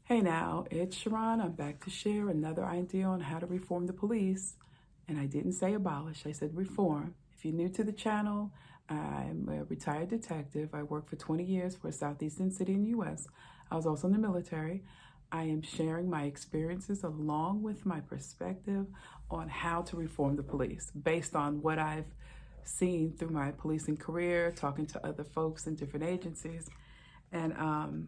Hey now, it's Sharon. I'm back to share another idea on how to reform the police. And I didn't say abolish, I said reform. If you're new to the channel, I'm a retired detective. I worked for 20 years for a southeastern city in the US. I was also in the military. I am sharing my experiences along with my perspective on how to reform the police based on what I've seen through my policing career, talking to other folks in different agencies. And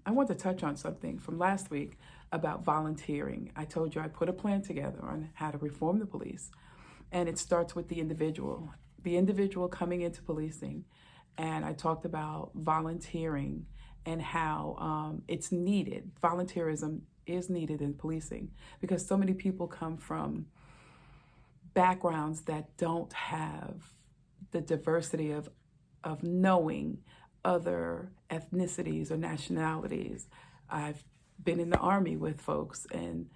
I want to touch on something from last week about volunteering. I told you I put a plan together on how to reform the police. And it starts with the individual coming into policing. And I talked about volunteering and how it's needed. Volunteerism is needed in policing because so many people come from backgrounds that don't have the diversity of knowing other ethnicities or nationalities. I've been in the Army with folks and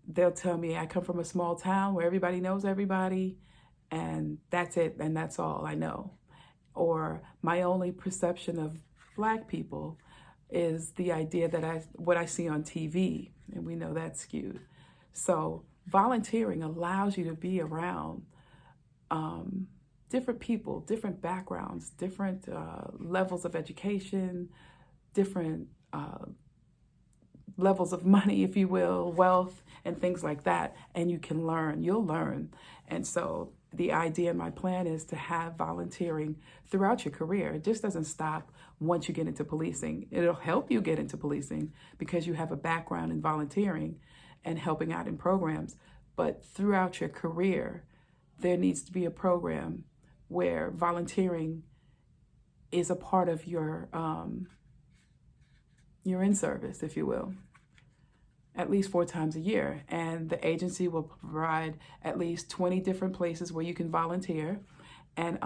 they'll tell me I come from a small town where everybody knows everybody and that's it and that's all I know. Or my only perception of Black people is the idea that what I see on TV, and we know that's skewed. So volunteering allows you to be around different people, different backgrounds, different levels of education, different levels of money, if you will, wealth, and things like that. And you can learn, you'll learn. And so the idea in my plan is to have volunteering throughout your career. It just doesn't stop once you get into policing. It'll help you get into policing because you have a background in volunteering and helping out in programs. But throughout your career, there needs to be a program where volunteering is a part of your in-service, if you will, at least 4 times a year. And the agency will provide at least 20 different places where you can volunteer. And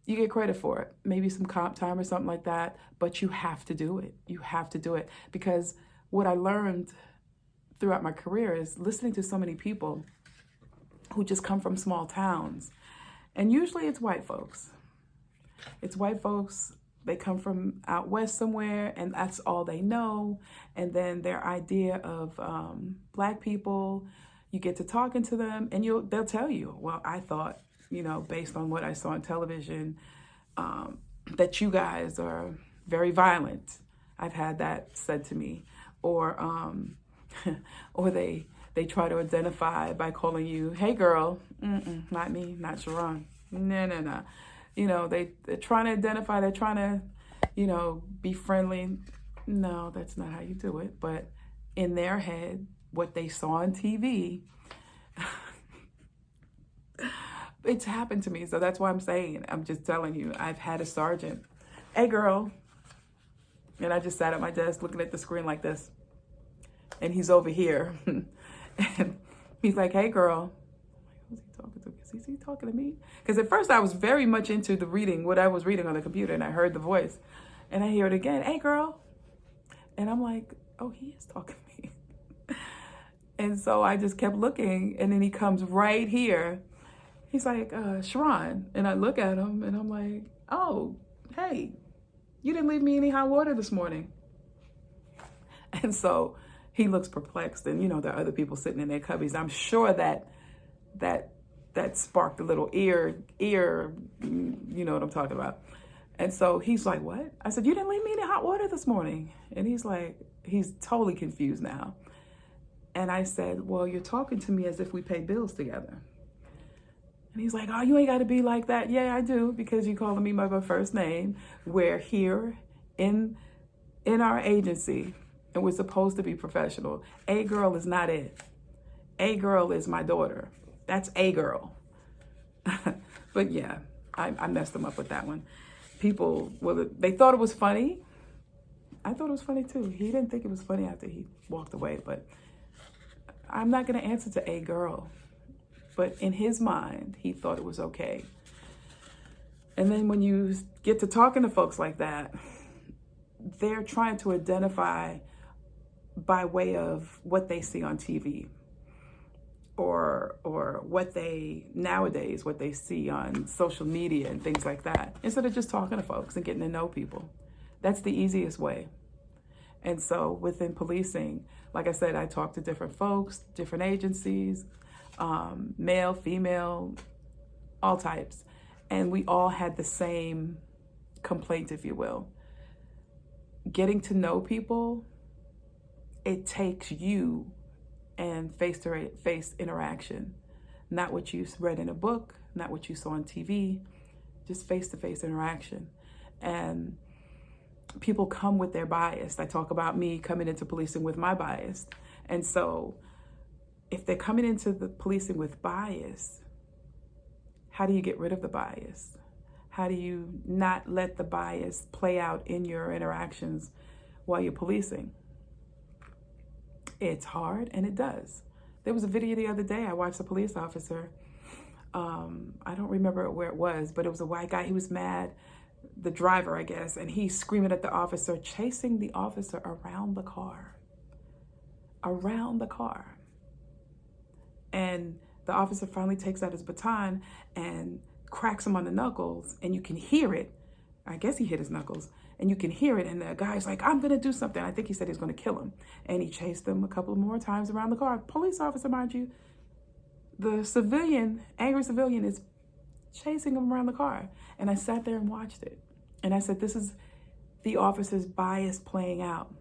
you get credit for it, maybe some comp time or something like that, but you have to do it. You have to do it because what I learned throughout my career is listening to so many people who just come from small towns. And usually it's white folks. It's white folks. They come from out west somewhere and that's all they know. And then their idea of Black people, you get to talking to them and they'll tell you, well, I thought, based on what I saw on television, that you guys are very violent. I've had that said to me. Or or they try to identify by calling you, hey girl, not me, not Sharon. No. They're trying to identify, they're trying to, be friendly. No, that's not how you do it. But in their head, what they saw on TV, it's happened to me. So that's why I'm just telling you, I've had a sergeant, hey girl. And I just sat at my desk looking at the screen like this. And he's over here. And he's like, hey girl. Who's he talking to? Is he talking to me? Because at first I was very much into what I was reading on the computer, and I heard the voice. And I hear it again, hey girl. And I'm like, oh, he is talking to me. And so I just kept looking, and then he comes right here. He's like, Sharon. And I look at him, and I'm like, oh, hey, you didn't leave me any hot water this morning. And so he looks perplexed, and there are other people sitting in their cubbies. I'm sure that sparked a little ear, you know what I'm talking about. And so he's like, what? I said, you didn't leave me any hot water this morning. And he's like, he's totally confused now. And I said, well, you're talking to me as if we pay bills together. And he's like, oh, you ain't got to be like that. Yeah, I do, because you're calling me by my first name. We're here in our agency, and we're supposed to be professional. A girl is not it. A girl is my daughter. That's a girl. But yeah, I messed them up with that one. People, they thought it was funny. I thought it was funny too. He didn't think it was funny after he walked away, but I'm not going to answer to a girl. But in his mind, he thought it was okay. And then when you get to talking to folks like that, they're trying to identify by way of what they see on TV or what they see on social media and things like that, instead of just talking to folks and getting to know people. That's the easiest way. And so within policing, like I said, I talked to different folks, different agencies, male, female, all types. And we all had the same complaint, if you will. Getting to know people, it takes you and face-to-face interaction. Not what you read in a book, not what you saw on TV, just face-to-face interaction. And people come with their bias. I talk about me coming into policing with my bias. And so if they're coming into the policing with bias, how do you get rid of the bias? How do you not let the bias play out in your interactions while you're policing? It's hard, and it does. There was a video the other day, I watched a police officer. I don't remember where it was, but it was a white guy. He was mad, the driver, I guess, and he's screaming at the officer, chasing the officer around the car. Around the car. And the officer finally takes out his baton and cracks him on the knuckles, and you can hear it. I guess he hit his knuckles, and you can hear it, and the guy's like, I'm gonna do something. I think he said he's gonna kill him. And he chased him a couple more times around the car. Police officer, mind you, the civilian, angry civilian, is chasing him around the car. And I sat there and watched it. And I said, this is the officer's bias playing out.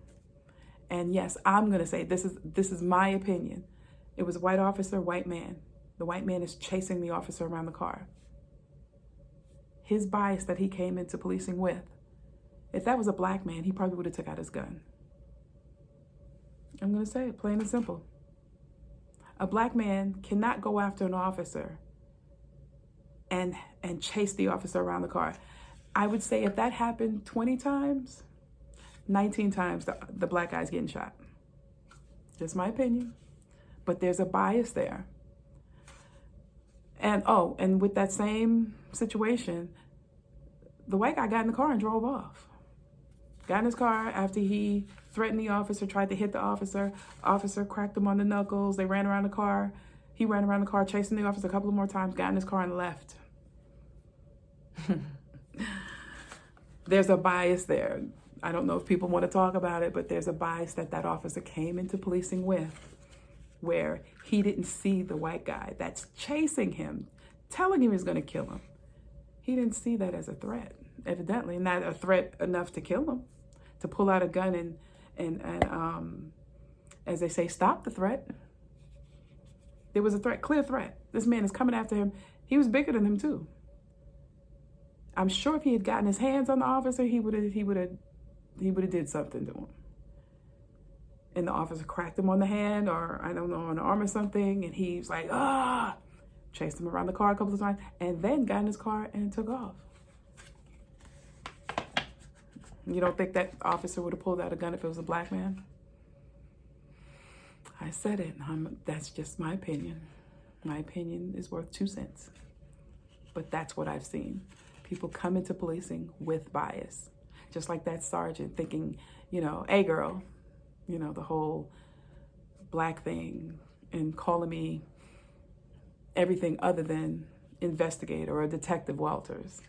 And yes, I'm gonna say this is my opinion. It was a white officer, white man. The white man is chasing the officer around the car. His bias that he came into policing with, if that was a black man, he probably would have took out his gun. I'm gonna say it plain and simple. A black man cannot go after an officer and chase the officer around the car. I would say if that happened 20 times, 19 times the black guy's getting shot. Just my opinion. But there's a bias there. And with that same situation, the white guy got in the car and drove off. Got in his car after he threatened the officer, tried to hit the officer. Officer cracked him on the knuckles. They ran around the car. He ran around the car, chasing the officer a couple of more times, got in his car and left. There's a bias there. I don't know if people want to talk about it, but there's a bias that officer came into policing with, where he didn't see the white guy that's chasing him, telling him he's going to kill him. He didn't see that as a threat, evidently not a threat enough to kill him, to pull out a gun and as they say, stop the threat. There was a threat, clear threat. This man is coming after him. He was bigger than him too. I'm sure if he had gotten his hands on the officer, he would have did something to him. And the officer cracked him on the hand, or I don't know, on the arm or something, and he's like, chased him around the car a couple of times, and then got in his car and took off. You don't think that officer would have pulled out a gun if it was a black man? I said it. That's just my opinion. My opinion is worth 2 cents. But that's what I've seen. People come into policing with bias. Just like that sergeant thinking, hey girl, the whole black thing, and calling me everything other than investigator or Detective Walters,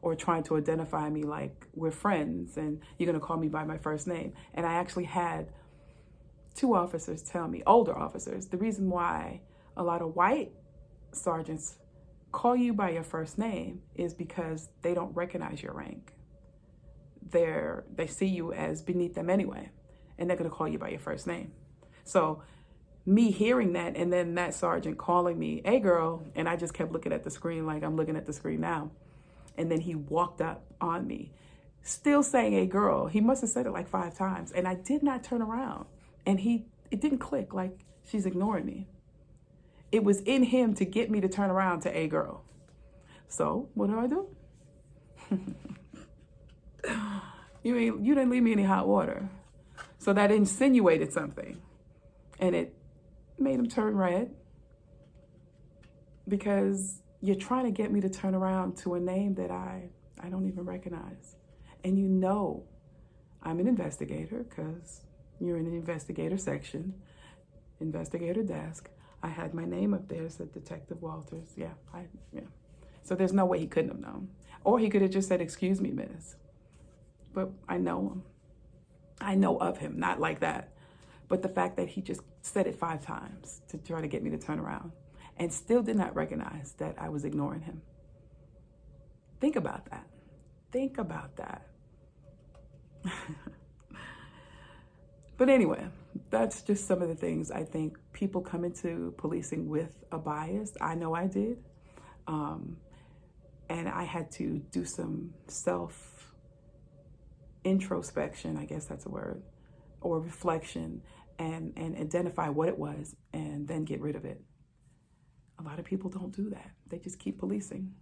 or trying to identify me like we're friends and you're going to call me by my first name. And I actually had 2 officers tell me, older officers, the reason why a lot of white sergeants call you by your first name is because they don't recognize your rank. They see you as beneath them anyway, and they're going to call you by your first name. So me hearing that, and then that sergeant calling me, hey girl, and I just kept looking at the screen like I'm looking at the screen now. And then he walked up on me, still saying, hey girl. He must have said it like 5 times, and I did not turn around. And it didn't click, like she's ignoring me. It was in him to get me to turn around to a girl. So what do? You didn't leave me any hot water. So that insinuated something. And it made him turn red, because you're trying to get me to turn around to a name that I don't even recognize. And I'm an investigator, because you're in the investigator section, investigator desk. I had my name up there, said Detective Walters. Yeah. So there's no way he couldn't have known. Or he could have just said, excuse me, miss. But I know him. I know of him, not like that. But the fact that he just said it 5 times to try to get me to turn around and still did not recognize that I was ignoring him. Think about that. Think about that. But anyway, that's just some of the things I think people come into policing with a bias. I know I did. And I had to do some self-introspection, I guess that's a word, or reflection, and identify what it was and then get rid of it. A lot of people don't do that. They just keep policing.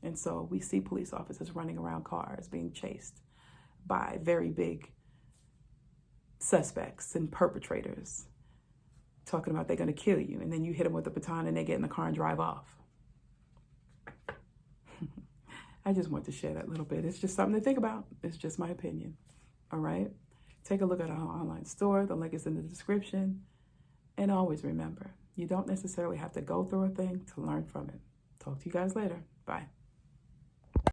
And so we see police officers running around cars being chased by very big suspects and perpetrators, talking about they're going to kill you. And then you hit them with a baton and they get in the car and drive off. I just want to share that little bit. It's just something to think about. It's just my opinion. All right? Take a look at our online store. The link is in the description. And always remember, you don't necessarily have to go through a thing to learn from it. Talk to you guys later. Bye.